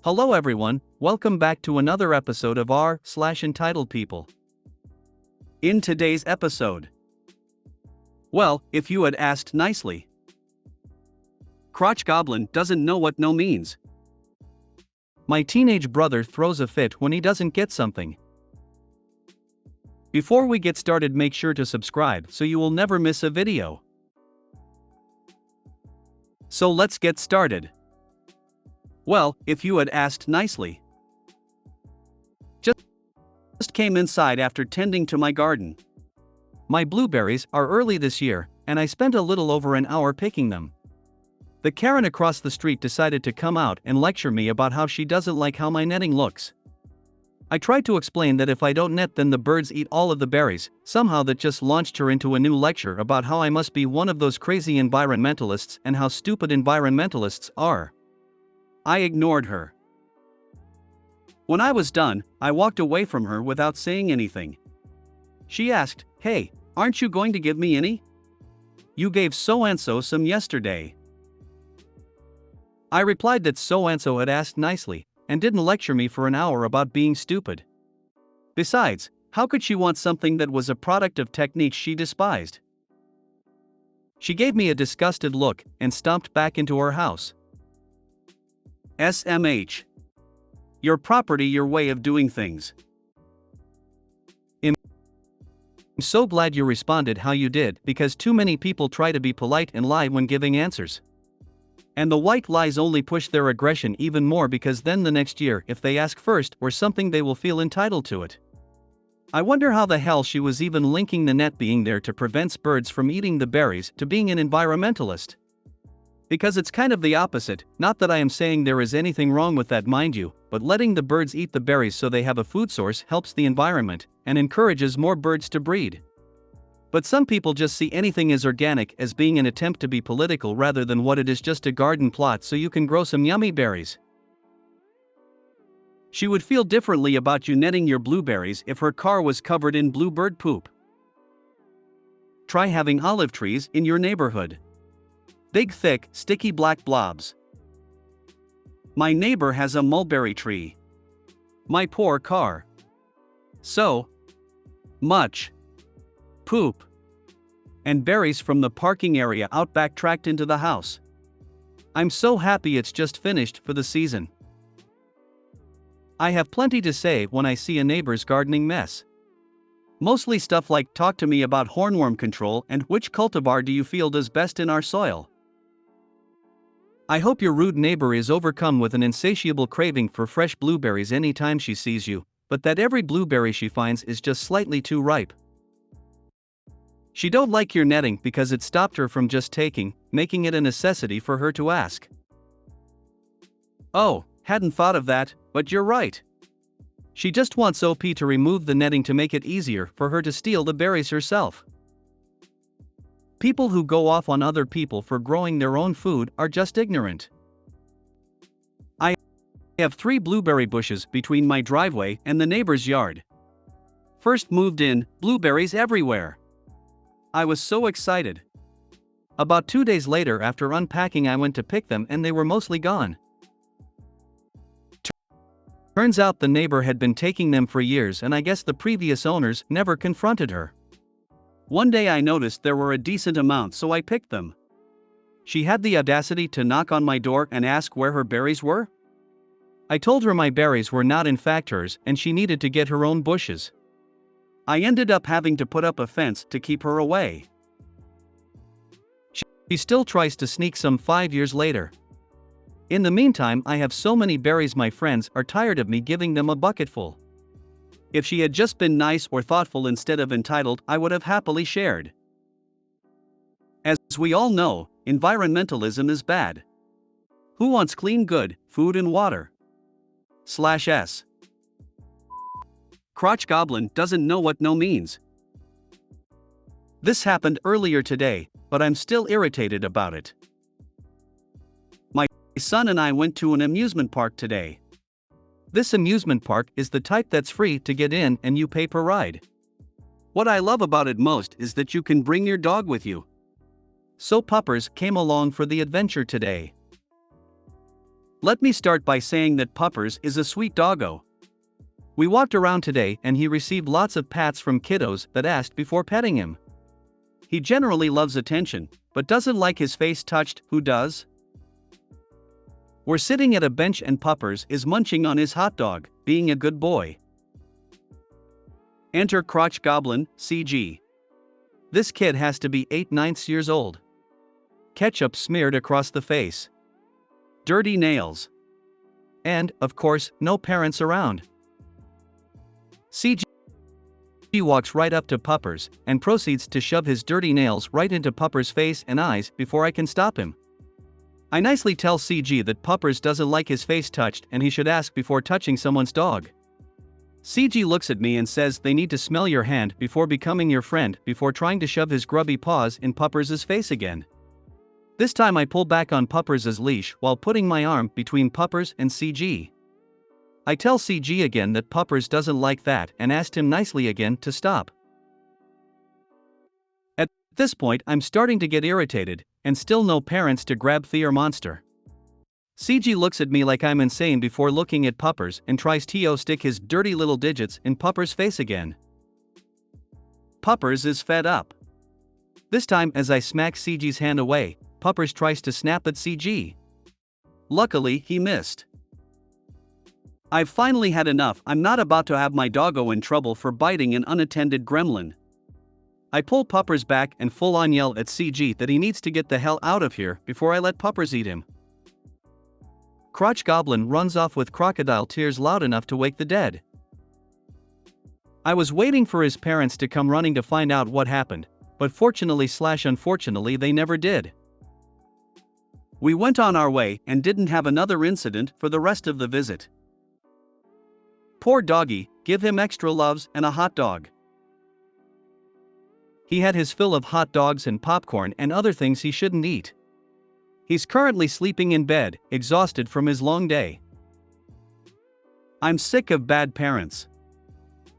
Hello everyone, welcome back to another episode of r/entitled people. In today's episode, well, if you had asked nicely. Crotch Goblin doesn't know what no means. My teenage brother throws a fit when he doesn't get something. Before we get started, make sure to subscribe so you will never miss a video. So let's get started. Well, if you had asked nicely. Just came inside after tending to my garden. My blueberries are early this year, and I spent a little over an hour picking them. The Karen across the street decided to come out and lecture me about how she doesn't like how my netting looks. I tried to explain that if I don't net, then the birds eat all of the berries. Somehow that just launched her into a new lecture about how I must be one of those crazy environmentalists and how stupid environmentalists are. I ignored her. When I was done, I walked away from her without saying anything. She asked, "Hey, aren't you going to give me any? You gave so-and-so some yesterday." I replied that so-and-so had asked nicely, and didn't lecture me for an hour about being stupid. Besides, how could she want something that was a product of techniques she despised? She gave me a disgusted look and stomped back into her house. SMH. Your property, your way of doing things. I'm so glad you responded how you did, because too many people try to be polite and lie when giving answers. And the white lies only push their aggression even more, because then the next year, if they ask first or something, they will feel entitled to it. I wonder how the hell she was even linking the net being there to prevent birds from eating the berries to being an environmentalist. Because it's kind of the opposite. Not that I am saying there is anything wrong with that, mind you, but letting the birds eat the berries so they have a food source helps the environment and encourages more birds to breed. But some people just see anything as organic as being an attempt to be political rather than what it is, just a garden plot so you can grow some yummy berries. She would feel differently about you netting your blueberries if her car was covered in bluebird poop. Try having olive trees in your neighborhood. Big, thick, sticky black blobs. My neighbor has a mulberry tree. My poor car. So much poop and berries from the parking area out back tracked into the house. I'm so happy it's just finished for the season. I have plenty to say when I see a neighbor's gardening mess. Mostly stuff like, talk to me about hornworm control and which cultivar do you feel does best in our soil. I hope your rude neighbor is overcome with an insatiable craving for fresh blueberries anytime she sees you, but that every blueberry she finds is just slightly too ripe. She don't like your netting because it stopped her from just taking, making it a necessity for her to ask. Oh, hadn't thought of that, but you're right. She just wants OP to remove the netting to make it easier for her to steal the berries herself. People who go off on other people for growing their own food are just ignorant. I have 3 blueberry bushes between my driveway and the neighbor's yard. First moved in, blueberries everywhere. I was so excited. About 2 days later, after unpacking, I went to pick them and they were mostly gone. Turns out the neighbor had been taking them for years, and I guess the previous owners never confronted her. One day I noticed there were a decent amount, so I picked them. She had the audacity to knock on my door and ask where her berries were. I told her my berries were not in fact hers and she needed to get her own bushes. I ended up having to put up a fence to keep her away. She still tries to sneak some 5 years later. In the meantime, I have so many berries my friends are tired of me giving them a bucketful. If she had just been nice or thoughtful instead of entitled, I would have happily shared. As we all know, environmentalism is bad. Who wants clean, good food and water? /S. Crotch Goblin doesn't know what no means. This happened earlier today, but I'm still irritated about it. My son and I went to an amusement park today. This amusement park is the type that's free to get in and you pay per ride. What I love about it most is that you can bring your dog with you. So puppers came along for the adventure today. Let me start by saying that Puppers is a sweet doggo. We walked around today and he received lots of pats from kiddos that asked before petting him. He generally loves attention, but doesn't like his face touched. Who does? We're sitting at a bench and Puppers is munching on his hot dog, being a good boy. Enter Crotch Goblin, CG. This kid has to be 8/9 years old. Ketchup smeared across the face. Dirty nails. And, of course, no parents around. CG walks right up to Puppers and proceeds to shove his dirty nails right into Puppers' face and eyes before I can stop him. I nicely tell CG that Puppers doesn't like his face touched and he should ask before touching someone's dog. CG looks at me and says they need to smell your hand before becoming your friend before trying to shove his grubby paws in Puppers' face again. This time I pull back on Puppers' leash while putting my arm between Puppers and CG. I tell CG again that Puppers doesn't like that and asked him nicely again to stop. At this point I'm starting to get irritated, and still no parents to grab Theo Monster. CG looks at me like I'm insane before looking at Puppers and tries to stick his dirty little digits in Puppers' face again. Puppers is fed up. This time as I smack CG's hand away, Puppers tries to snap at CG. Luckily he missed. I've finally had enough. I'm not about to have my doggo in trouble for biting an unattended gremlin. I pull Puppers back and full on yell at CG that he needs to get the hell out of here before I let Puppers eat him. Crotch Goblin runs off with crocodile tears loud enough to wake the dead. I was waiting for his parents to come running to find out what happened, but fortunately/unfortunately they never did. We went on our way and didn't have another incident for the rest of the visit. Poor doggy, give him extra loves and a hot dog. He had his fill of hot dogs and popcorn and other things he shouldn't eat. He's currently sleeping in bed, exhausted from his long day. I'm sick of bad parents.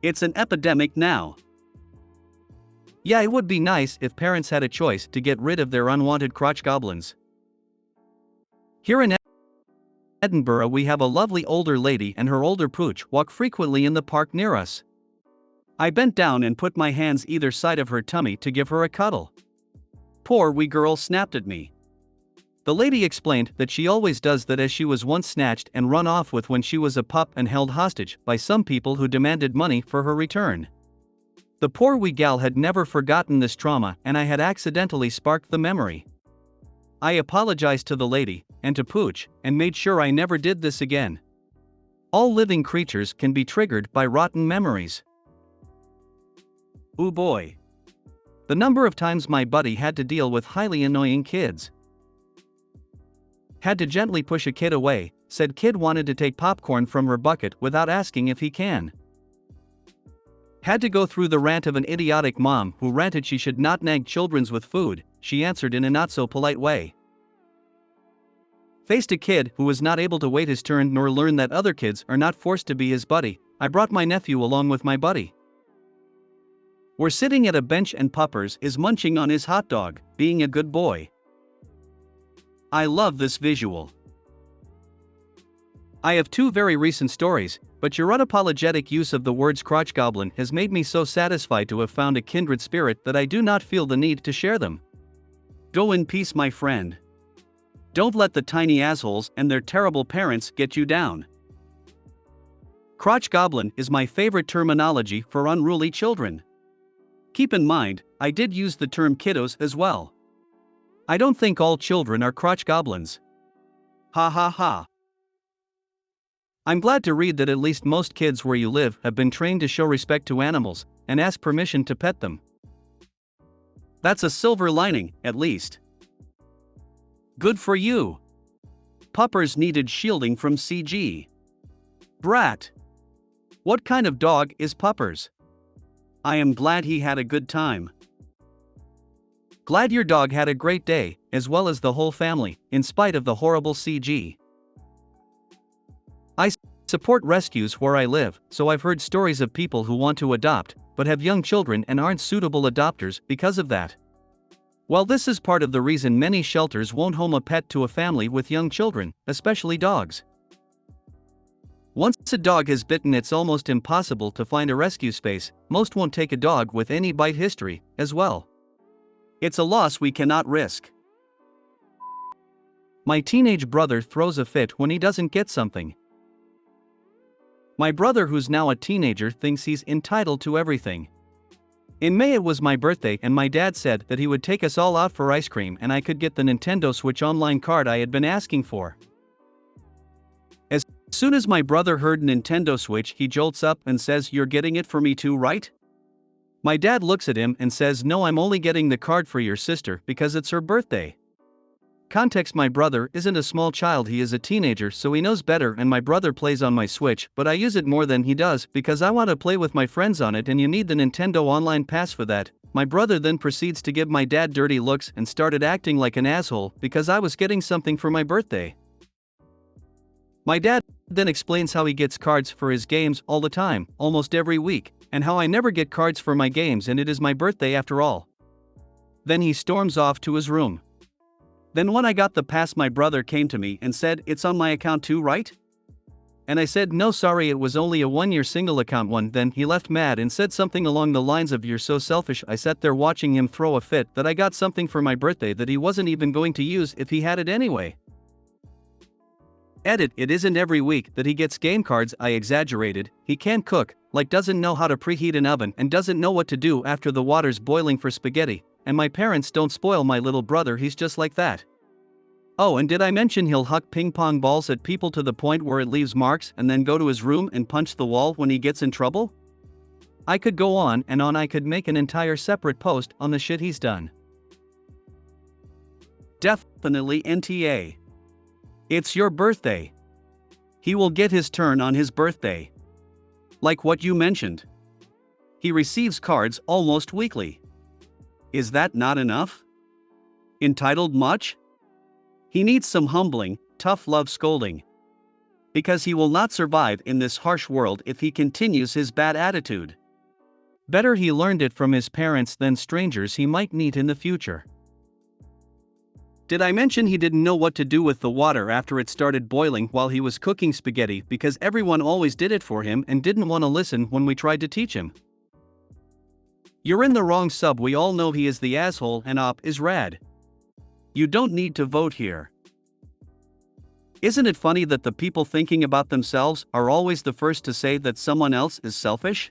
It's an epidemic now. Yeah, it would be nice if parents had a choice to get rid of their unwanted crotch goblins. Here in Edinburgh we have a lovely older lady and her older pooch walk frequently in the park near us. I bent down and put my hands either side of her tummy to give her a cuddle. Poor wee girl snapped at me. The lady explained that she always does that as she was once snatched and run off with when she was a pup and held hostage by some people who demanded money for her return. The poor wee gal had never forgotten this trauma and I had accidentally sparked the memory. I apologized to the lady and to Pooch and made sure I never did this again. All living creatures can be triggered by rotten memories. Ooh boy. The number of times my buddy had to deal with highly annoying kids. Had to gently push a kid away, said kid wanted to take popcorn from her bucket without asking if he can. Had to go through the rant of an idiotic mom who ranted she should not nag children with food, she answered in a not so polite way. Faced a kid who was not able to wait his turn nor learn that other kids are not forced to be his buddy. I brought my nephew along with my buddy. We're sitting at a bench and Puppers is munching on his hot dog, being a good boy. I love this visual. I have two very recent stories, but your unapologetic use of the words crotch goblin has made me so satisfied to have found a kindred spirit that I do not feel the need to share them. Go in peace, my friend. Don't let the tiny assholes and their terrible parents get you down. Crotch goblin is my favorite terminology for unruly children. Keep in mind, I did use the term kiddos as well. I don't think all children are crotch goblins. Ha ha ha. I'm glad to read that at least most kids where you live have been trained to show respect to animals and ask permission to pet them. That's a silver lining, at least. Good for you. Puppers needed shielding from CG. Brat. What kind of dog is Puppers? I am glad he had a good time. Glad your dog had a great day, as well as the whole family, in spite of the horrible CG. I support rescues where I live, so I've heard stories of people who want to adopt, but have young children and aren't suitable adopters because of that. Well, this is part of the reason many shelters won't home a pet to a family with young children, especially dogs. Once a dog has bitten, it's almost impossible to find a rescue space. Most won't take a dog with any bite history, as well. It's a loss we cannot risk. My teenage brother throws a fit when he doesn't get something. My brother, who's now a teenager, thinks he's entitled to everything. In May it was my birthday and my dad said that he would take us all out for ice cream and I could get the Nintendo Switch Online card I had been asking for. As soon as my brother heard Nintendo Switch, he jolts up and says, "You're getting it for me too, right?" My dad looks at him and says, "No, I'm only getting the card for your sister because it's her birthday." Context: my brother isn't a small child, he is a teenager, so he knows better, and my brother plays on my Switch, but I use it more than he does because I want to play with my friends on it and you need the Nintendo Online Pass for that. My brother then proceeds to give my dad dirty looks and started acting like an asshole because I was getting something for my birthday. My dad then explains how he gets cards for his games all the time, almost every week, and how I never get cards for my games and it is my birthday after all. Then he storms off to his room. Then when I got the pass, my brother came to me and said, "It's on my account too, right?" And I said, "No, sorry, it was only a one-year single account one." Then he left mad and said something along the lines of, "You're so selfish." I sat there watching him throw a fit that I got something for my birthday that he wasn't even going to use if he had it anyway. Edit: it isn't every week that he gets game cards, I exaggerated. He can't cook, like doesn't know how to preheat an oven and doesn't know what to do after the water's boiling for spaghetti. And my parents don't spoil my little brother, he's just like that. Oh, and did I mention he'll huck ping pong balls at people to the point where it leaves marks and then go to his room and punch the wall when he gets in trouble? I could go on and on. I could make an entire separate post on the shit he's done. Definitely NTA. It's your birthday. He will get his turn on his birthday. Like what you mentioned. He receives cards almost weekly. Is that not enough? Entitled much? He needs some humbling, tough love scolding. Because he will not survive in this harsh world if he continues his bad attitude. Better he learned it from his parents than strangers he might meet in the future. Did I mention he didn't know what to do with the water after it started boiling while he was cooking spaghetti because everyone always did it for him and didn't want to listen when we tried to teach him? You're in the wrong sub. We all know he is the asshole and op is rad. You don't need to vote here. Isn't it funny that the people thinking about themselves are always the first to say that someone else is selfish?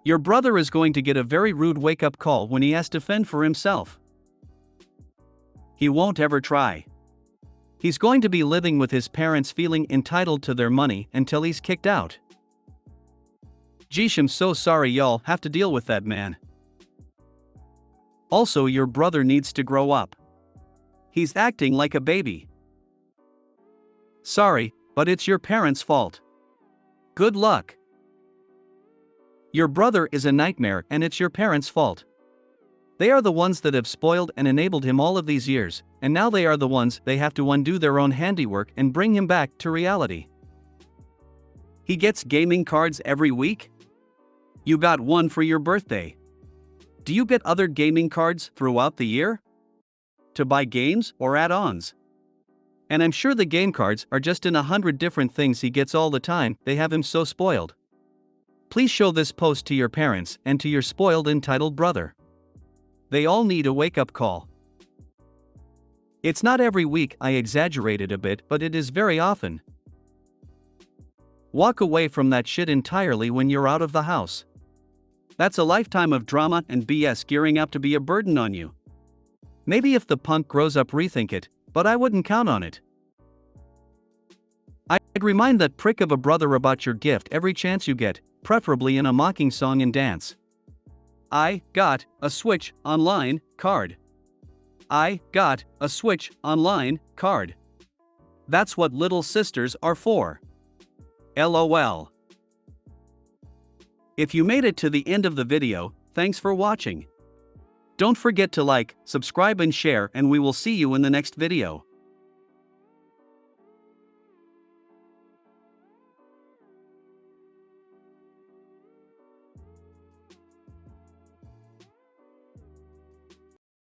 Your brother is going to get a very rude wake-up call when he has to fend for himself. He won't ever try. He's going to be living with his parents feeling entitled to their money until he's kicked out. Geesh, I'm so sorry y'all have to deal with that, man. Also, your brother needs to grow up. He's acting like a baby. Sorry, but it's your parents' fault. Good luck. Your brother is a nightmare and it's your parents' fault. They are the ones that have spoiled and enabled him all of these years, and now they are the ones they have to undo their own handiwork and bring him back to reality. He gets gaming cards every week? You got one for your birthday. Do you get other gaming cards throughout the year? To buy games or add-ons? And I'm sure the game cards are just in 100 different things he gets all the time. They have him so spoiled. Please show this post to your parents and to your spoiled entitled brother. They all need a wake-up call. It's not every week, I exaggerated a bit, but it is very often. Walk away from that shit entirely when you're out of the house. That's a lifetime of drama and BS gearing up to be a burden on you. Maybe if the punk grows up, rethink it, but I wouldn't count on it. I'd remind that prick of a brother about your gift every chance you get, preferably in a mocking song and dance. I got a Switch Online card. I got a Switch Online card. That's what little sisters are for. LOL. If you made it to the end of the video, thanks for watching. Don't forget to like, subscribe and share, and we will see you in the next video.